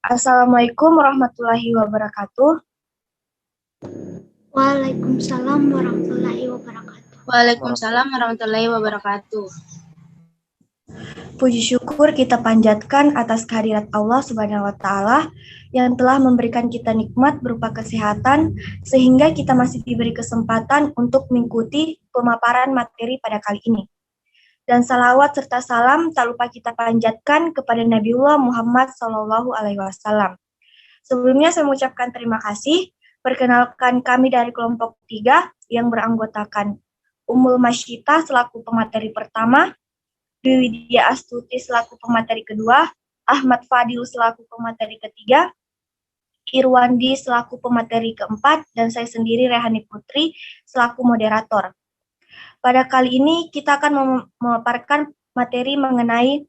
Assalamualaikum warahmatullahi wabarakatuh. Waalaikumsalam warahmatullahi wabarakatuh. Waalaikumsalam warahmatullahi wabarakatuh. Puji syukur kita panjatkan atas kehadirat Allah Subhanahu wa Ta'ala yang telah memberikan kita nikmat berupa kesehatan, sehingga kita masih diberi kesempatan untuk mengikuti pemaparan materi pada kali ini. Dan salawat serta salam tak lupa kita panjatkan kepada Nabiullah Muhammad SAW. Sebelumnya saya mengucapkan terima kasih. Perkenalkan, kami dari kelompok 3 yang beranggotakan Ummul Masyita selaku pemateri pertama, Dwi Widya Astuti selaku pemateri kedua, Ahmad Fadil selaku pemateri ketiga, Irwandi selaku pemateri keempat, dan saya sendiri Rehani Putri selaku moderator. Pada kali ini kita akan memaparkan materi mengenai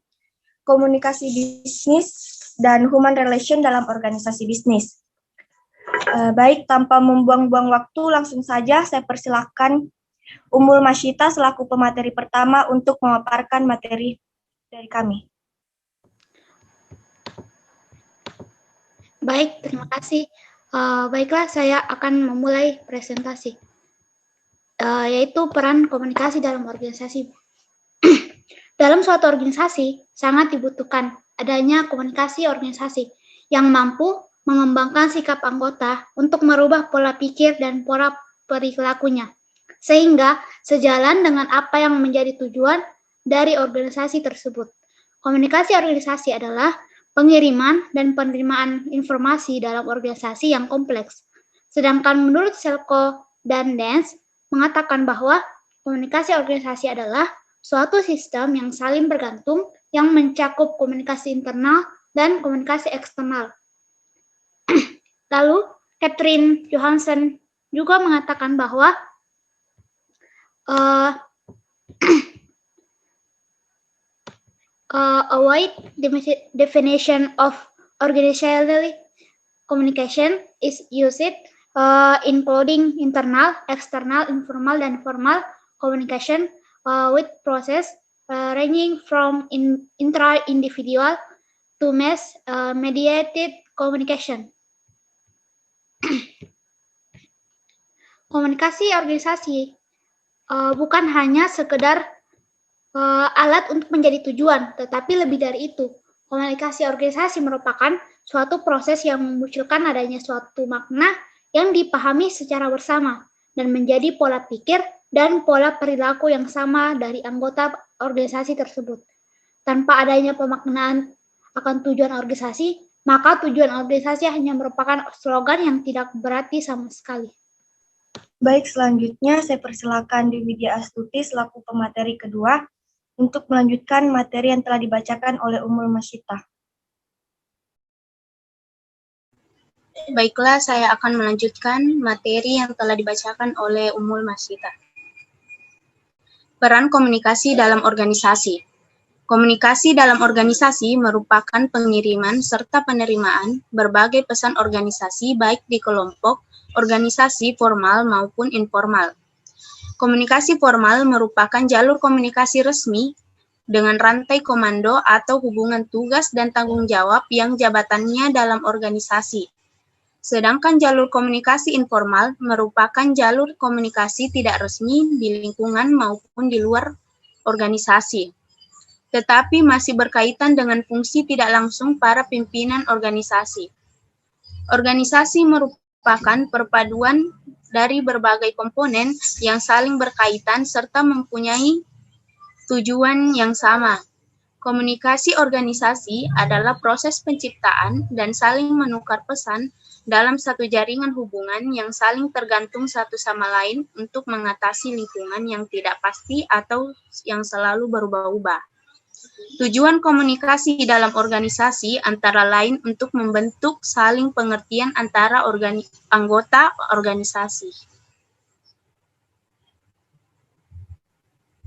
komunikasi bisnis dan human relation dalam organisasi bisnis. Baik, tanpa membuang-buang waktu, langsung saja saya persilahkan Ummul Masyita selaku pemateri pertama untuk memaparkan materi dari kami. Baik, terima kasih. Baiklah, saya akan memulai presentasi, yaitu peran komunikasi dalam organisasi. Dalam suatu organisasi, sangat dibutuhkan adanya komunikasi organisasi yang mampu mengembangkan sikap anggota untuk merubah pola pikir dan pola perilakunya, sehingga sejalan dengan apa yang menjadi tujuan dari organisasi tersebut. Komunikasi organisasi adalah pengiriman dan penerimaan informasi dalam organisasi yang kompleks. Sedangkan menurut Selko dan Dance mengatakan bahwa komunikasi organisasi adalah suatu sistem yang saling bergantung yang mencakup komunikasi internal dan komunikasi eksternal. Lalu, Catherine Johansson juga mengatakan bahwa a wide definition of organizational communication is used, including internal, external, informal, dan formal communication with process ranging from intra-individual to mass-mediated communication. Komunikasi organisasi bukan hanya sekedar alat untuk menjadi tujuan, tetapi lebih dari itu. Komunikasi organisasi merupakan suatu proses yang memunculkan adanya suatu makna yang dipahami secara bersama dan menjadi pola pikir dan pola perilaku yang sama dari anggota organisasi tersebut. Tanpa adanya pemaknaan akan tujuan organisasi, maka tujuan organisasi hanya merupakan slogan yang tidak berarti sama sekali. Baik, selanjutnya saya persilakan Dwi Widya Astuti selaku pemateri kedua untuk melanjutkan materi yang telah dibacakan oleh Ummul Masyita. Baiklah, saya akan melanjutkan materi yang telah dibacakan oleh Ummul Masyita. Peran komunikasi dalam organisasi. Komunikasi dalam organisasi merupakan pengiriman serta penerimaan berbagai pesan organisasi baik di kelompok, organisasi formal maupun informal. Komunikasi formal merupakan jalur komunikasi resmi dengan rantai komando atau hubungan tugas dan tanggung jawab yang jabatannya dalam organisasi. Sedangkan jalur komunikasi informal merupakan jalur komunikasi tidak resmi di lingkungan maupun di luar organisasi, tetapi masih berkaitan dengan fungsi tidak langsung para pimpinan organisasi. Organisasi merupakan perpaduan dari berbagai komponen yang saling berkaitan serta mempunyai tujuan yang sama. Komunikasi organisasi adalah proses penciptaan dan saling menukar pesan dalam satu jaringan hubungan yang saling tergantung satu sama lain untuk mengatasi lingkungan yang tidak pasti atau yang selalu berubah-ubah. Tujuan komunikasi dalam organisasi antara lain untuk membentuk saling pengertian antara anggota organisasi.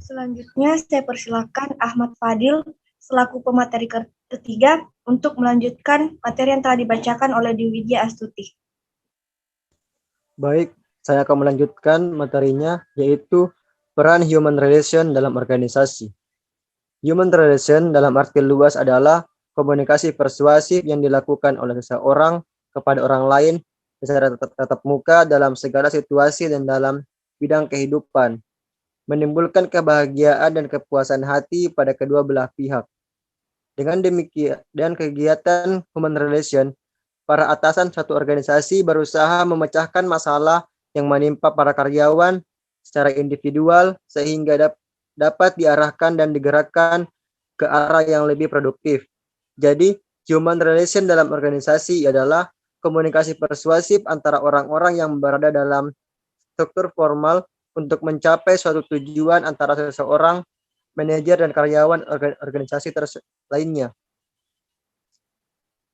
Selanjutnya saya persilakan Ahmad Fadil selaku pemateri ketiga untuk melanjutkan materi yang telah dibacakan oleh Dwi Widya Astuti. Baik, saya akan melanjutkan materinya, yaitu peran human relation dalam organisasi. Human relation dalam arti luas adalah komunikasi persuasif yang dilakukan oleh seseorang kepada orang lain secara tatap muka dalam segala situasi dan dalam bidang kehidupan, menimbulkan kebahagiaan dan kepuasan hati pada kedua belah pihak. Dengan demikian, dan kegiatan human relation, para atasan suatu organisasi berusaha memecahkan masalah yang menimpa para karyawan secara individual sehingga dapat diarahkan dan digerakkan ke arah yang lebih produktif. Jadi, human relation dalam organisasi adalah komunikasi persuasif antara orang-orang yang berada dalam struktur formal untuk mencapai suatu tujuan antara seseorang, manajer, dan karyawan organisasi lainnya.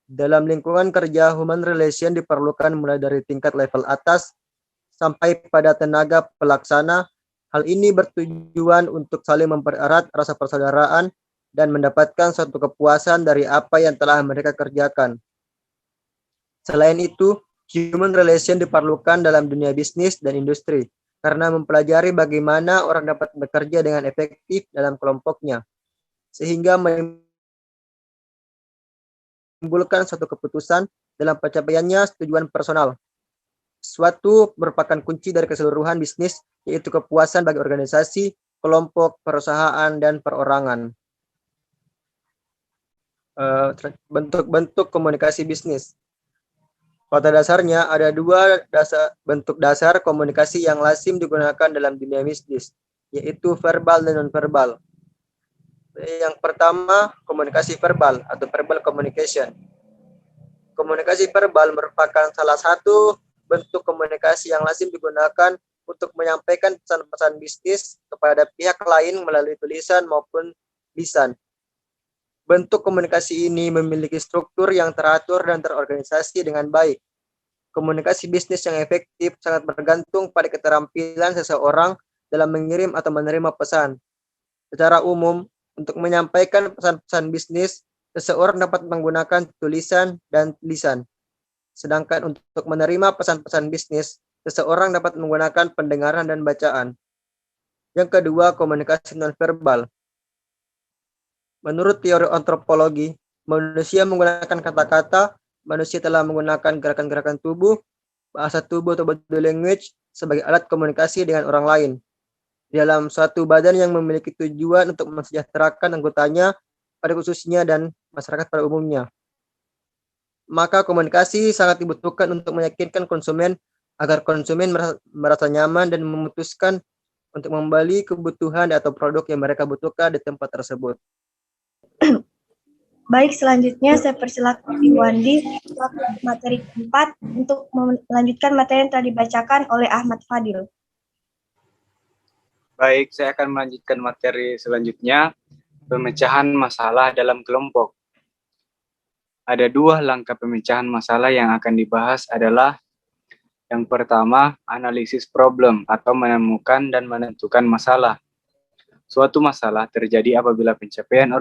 Dalam lingkungan kerja, human relation diperlukan mulai dari tingkat level atas sampai pada tenaga pelaksana. Hal ini bertujuan untuk saling mempererat rasa persaudaraan dan mendapatkan suatu kepuasan dari apa yang telah mereka kerjakan. Selain itu, human relation diperlukan dalam dunia bisnis dan industri karena mempelajari bagaimana orang dapat bekerja dengan efektif dalam kelompoknya, sehingga menimbulkan suatu keputusan dalam pencapaiannya tujuan personal. Suatu merupakan kunci dari keseluruhan bisnis, yaitu kepuasan bagi organisasi, kelompok, perusahaan, dan perorangan. Bentuk-bentuk komunikasi bisnis. Pada dasarnya, ada dua bentuk dasar komunikasi yang lazim digunakan dalam dunia bisnis, yaitu verbal dan non-verbal. Yang pertama, komunikasi verbal atau verbal communication. Komunikasi verbal merupakan salah satu bentuk komunikasi yang lazim digunakan untuk menyampaikan pesan-pesan bisnis kepada pihak lain melalui tulisan maupun lisan. Bentuk komunikasi ini memiliki struktur yang teratur dan terorganisasi dengan baik. Komunikasi bisnis yang efektif sangat bergantung pada keterampilan seseorang dalam mengirim atau menerima pesan. Secara umum, untuk menyampaikan pesan-pesan bisnis, seseorang dapat menggunakan tulisan dan lisan. Sedangkan untuk menerima pesan-pesan bisnis, seseorang dapat menggunakan pendengaran dan bacaan. Yang kedua, komunikasi nonverbal. Menurut teori antropologi, manusia menggunakan kata-kata, manusia telah menggunakan gerakan-gerakan tubuh, bahasa tubuh atau body language sebagai alat komunikasi dengan orang lain. Dalam suatu badan yang memiliki tujuan untuk mensejahterakan anggotanya pada khususnya dan masyarakat pada umumnya. Maka komunikasi sangat dibutuhkan untuk meyakinkan konsumen agar konsumen merasa nyaman dan memutuskan untuk membeli kebutuhan atau produk yang mereka butuhkan di tempat tersebut. Baik, selanjutnya saya persilakan Ibu Andi materi keempat untuk melanjutkan materi yang telah dibacakan oleh Ahmad Fadil. Baik, saya akan melanjutkan materi selanjutnya, pemecahan masalah dalam kelompok. Ada dua langkah pemecahan masalah yang akan dibahas adalah yang pertama, analisis problem atau menemukan dan menentukan masalah. Suatu masalah terjadi apabila pencapaian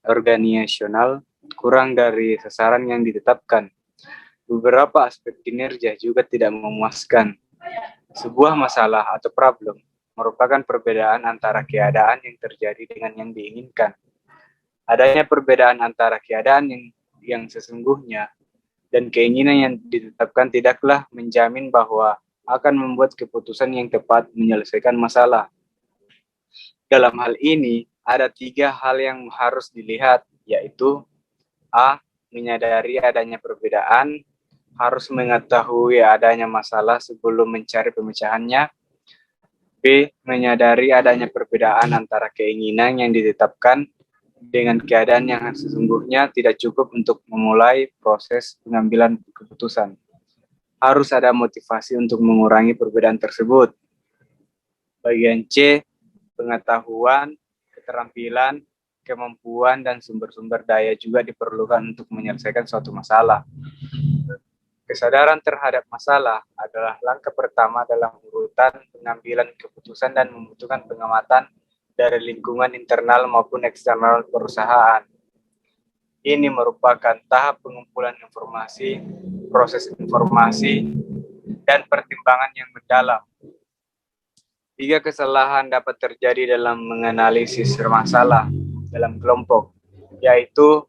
organisasional kurang dari sasaran yang ditetapkan. Beberapa aspek kinerja juga tidak memuaskan. Sebuah masalah atau problem merupakan perbedaan antara keadaan yang terjadi dengan yang diinginkan. Adanya perbedaan antara keadaan yang sesungguhnya dan keinginan yang ditetapkan tidaklah menjamin bahwa akan membuat keputusan yang tepat menyelesaikan masalah. Dalam hal ini, ada 3 hal yang harus dilihat, yaitu A. Menyadari adanya perbedaan, harus mengetahui adanya masalah sebelum mencari pemecahannya. B. Menyadari adanya perbedaan antara keinginan yang ditetapkan dengan keadaan yang sesungguhnya tidak cukup untuk memulai proses pengambilan keputusan. Harus ada motivasi untuk mengurangi perbedaan tersebut. Bagian C, pengetahuan, keterampilan, kemampuan, dan sumber-sumber daya juga diperlukan untuk menyelesaikan suatu masalah. Kesadaran terhadap masalah adalah langkah pertama dalam urutan pengambilan keputusan dan membutuhkan pengamatan dari lingkungan internal maupun eksternal perusahaan. Ini merupakan tahap pengumpulan informasi, proses informasi, dan pertimbangan yang mendalam. 3 kesalahan dapat terjadi dalam menganalisis masalah dalam kelompok. yaitu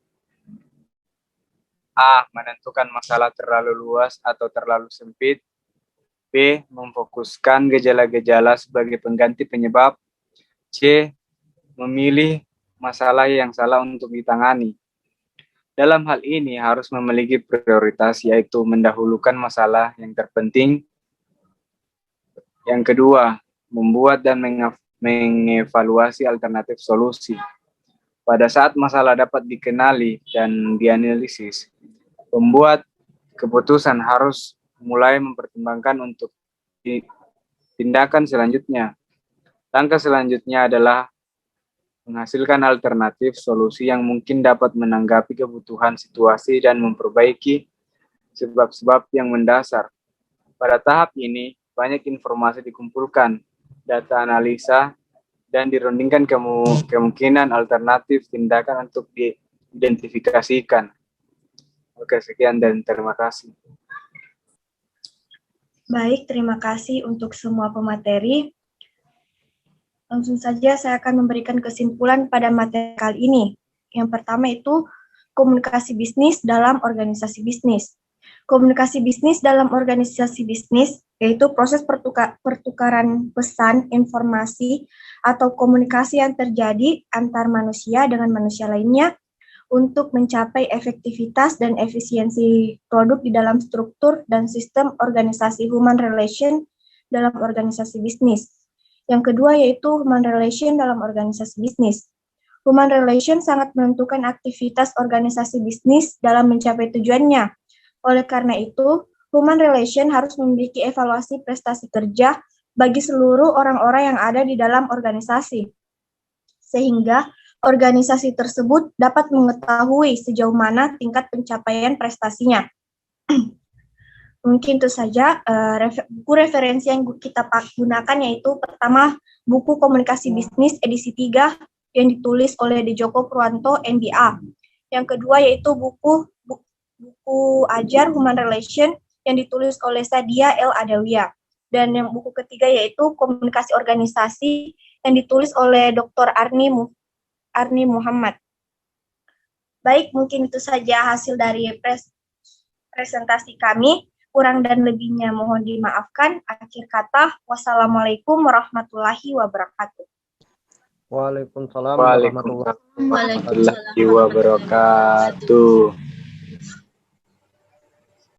A. Menentukan masalah terlalu luas atau terlalu sempit. B. Memfokuskan gejala-gejala sebagai pengganti penyebab. C. Memilih masalah yang salah untuk ditangani. Dalam hal ini harus memiliki prioritas, yaitu mendahulukan masalah yang terpenting. Yang kedua, membuat dan mengevaluasi alternatif solusi. Pada saat masalah dapat dikenali dan dianalisis, pembuat keputusan harus mulai mempertimbangkan untuk tindakan selanjutnya. Langkah selanjutnya adalah menghasilkan alternatif solusi yang mungkin dapat menanggapi kebutuhan situasi dan memperbaiki sebab-sebab yang mendasar. Pada tahap ini, banyak informasi dikumpulkan, data analisa, dan dirundingkan kemungkinan alternatif tindakan untuk diidentifikasikan. Oke, sekian dan terima kasih. Baik, terima kasih untuk semua pemateri. Langsung saja saya akan memberikan kesimpulan pada materi kali ini. Yang pertama itu komunikasi bisnis dalam organisasi bisnis. Komunikasi bisnis dalam organisasi bisnis yaitu proses pertukaran pesan, informasi, atau komunikasi yang terjadi antar manusia dengan manusia lainnya untuk mencapai efektivitas dan efisiensi produk di dalam struktur dan sistem organisasi human relation dalam organisasi bisnis. Yang kedua yaitu human relation dalam organisasi bisnis. Human relation sangat menentukan aktivitas organisasi bisnis dalam mencapai tujuannya. Oleh karena itu, human relation harus memiliki evaluasi prestasi kerja bagi seluruh orang-orang yang ada di dalam organisasi, sehingga organisasi tersebut dapat mengetahui sejauh mana tingkat pencapaian prestasinya. Mungkin itu saja buku referensi yang kita gunakan, yaitu pertama buku Komunikasi Bisnis edisi 3 yang ditulis oleh Djoko Purwanto MBA. Yang kedua yaitu buku Ajar Human Relation yang ditulis oleh Sadia El Adawiyah. Dan yang buku ketiga yaitu Komunikasi Organisasi yang ditulis oleh Dr. Arni Muhammad. Baik, mungkin itu saja hasil dari presentasi kami. Kurang dan lebihnya mohon dimaafkan. Akhir kata, wassalamualaikum warahmatullahi wabarakatuh. Waalaikumsalam warahmatullahi wabarakatuh.